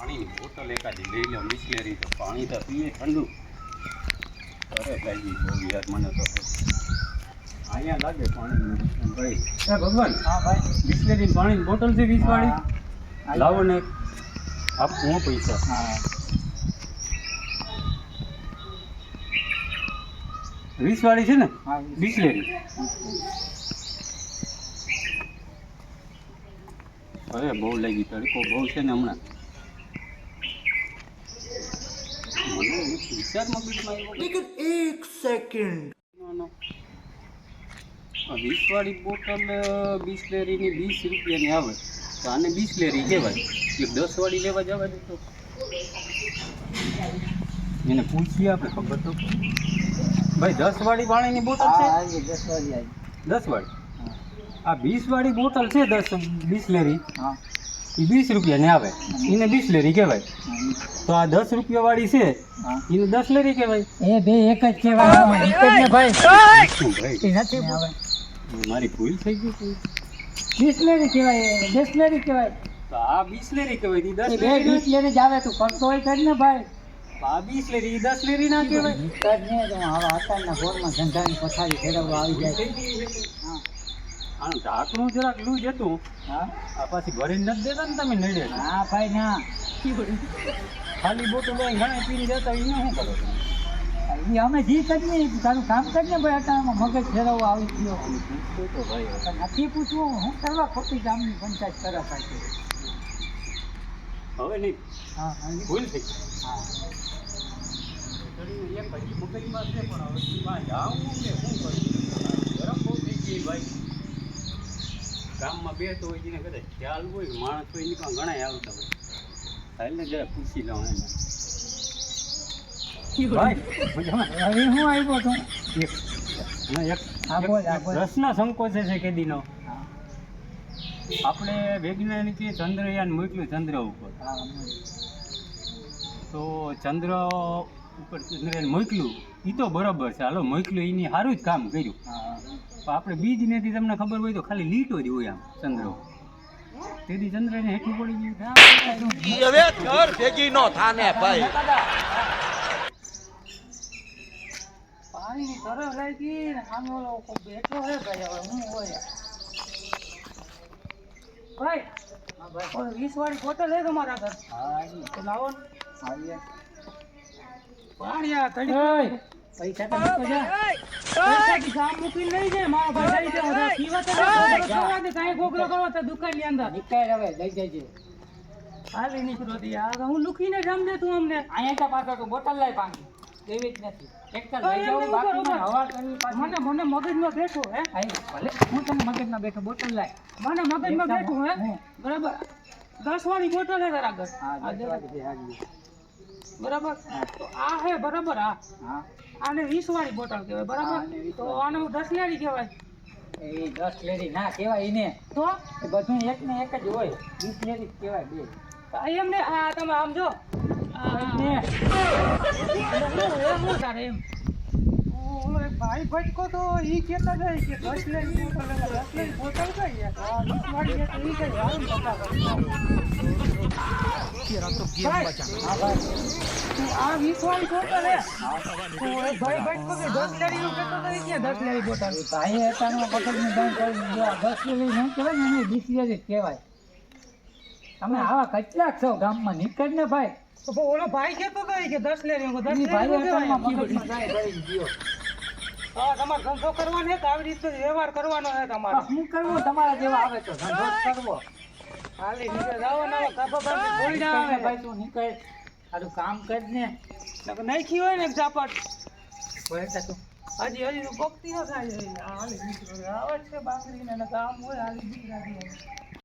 પાણીની બોટલ એકાદી લઈ લો બિસ્લેરી તો પાણી તો પીએ ઠંડુ અરે લાગી બહુ યાર મને તો અહીંયા લાગે પાણી ભાઈ હે ભગવાન હા ભાઈ બિસ્લેરી પાણીની બોટલ છે 20 વાળી લાવો ને આપું પૈસા હા 20 વાળી છે ને હા બિસ્લેરી અરે બહુ લાગી તડકો બહુ છે ને હમણાં મને વિચારમાં બીજમાં આવ્યો લેકિન એક સેકન્ડ 20 વાળી બોટલ બિસ્લેરીની 20 રૂપિયાની આવે તો આને બિસ્લેરી કહેવાય એક 10 વાળી લેવા જવા દે તો એને પૂછીએ આપણે ખબર તો ભાઈ 10 વાળી પાણીની બોટલ છે હા 10 વાળી આવી 10 વાળી આ 20 વાળી બોટલ છે 10 બિસ્લેરી હા એ 20 રૂપિયાની આવે એને બિસ્લેરી કહેવાય તો આ 10 રૂપિયા વાળી છે એને 10 લેરી કહેવાય એ બે એક જ કહેવાય એક જ ને ભાઈ શું ભાઈ એ નથી હવે મારી ભૂલ થઈ ગઈ છે બિસ્લેરી કહેવાય બિસ્લેરી કહેવાય તો આ બિસ્લેરી કહેવાય ઈ 10 એ બે લેરી બિસ્લેરી જ આવે તું કરતો હોય કર ને ભાઈ આ બિસ્લેરી ઈ 10 લેરી ના કહેવાય કર ને તો હવે અત્યારના ગોળમાં ધંધાની પથારી ફેરવવા આવી જાય હા આનું ઢાંકણું જરાક લૂજ હતું હા આ પાછી ભરીને નથી દેતા ને તમે નડે હા ભાઈ ના ખાલી બોટલ લઈને ઘણા પીને જતા એને શું કરો તમે એ અમે જી કરીએ તારું કામ કર ને ભાઈ અત્યારમાં મગજ ફેરવવા આવી ગયો તો ભાઈ પણ નથી પૂછવું હું કરવા ખોટી ગામની પંચાયત કરે પાછી હવે નહીં હા ભૂલ થઈ હા એક હજી મગજમાં છે પણ હવે એમાં જાઉં કે શું કરું ગરમ બહુ થઈ ગઈ ભાઈ ગામમાં બેઠો હોય જેને કદાચ ખ્યાલ હોય માણસ હોય એની પણ ઘણા આવતા હોય હાલને જરા પૂછી લઉં એને ભાઈ મજામાં હવે હું આવ્યો છું એક એક હા, બોલ, હા, બોલ. પ્રશ્ન સંકોચે છે કેદીનો હા આપણે વૈજ્ઞાનિકે ચંદ્રયાન મોકલ્યું ચંદ્ર ઉપર હા તો ચંદ્ર ઉપર ચંદ્રયાન મોકલ્યું એ તો બરોબર છે હાલો મોકલ્યું એની સારું જ કામ કર્યું હા પણ આપણે બીજ નથી તમને ખબર હોય તો ખાલી લીટો જ હોય આમ ચંદ્ર તેથી ચંદ્રને હેઠું પડી ગયું હવે ઘર ભેગી નો થાને ભાઈ પાણીની તરફ લાગી ને સામે ઓલો બેઠો હે ભાઈ હવે હું હોય ભાઈ હા ભાઈ ઓલો 20 વાળી બોટલ હે તમારા ઘર હા તો લાવો ને આવીએ પાણીયા કડી પૈસા તો મૂકો જા પૈસા કી ગામ મૂકીને લઈ જાય મારા ભાઈ લઈ જાવ પીવા તો કરવા દે કાંઈ ગોગલો કરો તો દુકાન ની અંદર નીકળ હવે લઈ જજે હાલી નીકળો દી આ હું લુખીને જામ દે તું અમને અહીંયા તો પાછો તો બોટલ લઈ પાણી દેવી જ નથી એક તો લઈ જાવ બાકી મને હવા કરી પાછી મને મગજમાં બેઠો હે આઈ ભલે હું તને મગજમાં બેઠો બોટલ લાય મને મગજમાં બેઠો હે બરાબર 10 વાળી બોટલ હે તારા ઘર હા 10 વાળી હાજી બરાબર તો આ હે બરાબર હા આને 20 વાળી બોટલ કહેવાય બરાબર તો આને 10 લેરી કહેવાય એ 10 લેરી ના કહેવાય એને તો એ બધું એક ને એક જ હોય 20 લેરી કહેવાય બે એમ ને આ તમે આમ જો ભાઈ ભટકો તો ઈ કેતા જાય કે 10 લેરી બોટલ કઈ આ 20 વાળી છે ઈ કઈ આવું પતા આ 20 વાળી બોટલ હે તો ભાઈ ભટકો કે 10 લેરી નું કેતો તો કે 10 લેરી બોટલ ભાઈ એતાનો બોટલની દામ કરી દો 10 લેરી ન કહેવાય ને 20 લેરી કહેવાય તમે આવા કેટલાક છો ગામમાં નીકળ ને ભાઈ તો ઓલો ભાઈ કેતો તો કે 10 લેરી 10 લેરી ભાઈ એતાનો મગજમાં જાય ભરી ગયો હા તમારે ધંધો કરવાનો છે આવી રીતે વ્યવહાર કરવાનો છે તમારે શું કરવું તમારા જેવા આવે તો ધંધો કરવો હાલી નીકળ જાવ ને કાપા બાંધી થોડી ના આવે ભાઈ તું નીકળ તારું કામ કર ને નાખી હોય ને ઝાપટ બોલતા તું હજી તું પકતી ન થાય હાલી નીકળ આવે છે બાંગડીને કામ હોય હાલી દીકરા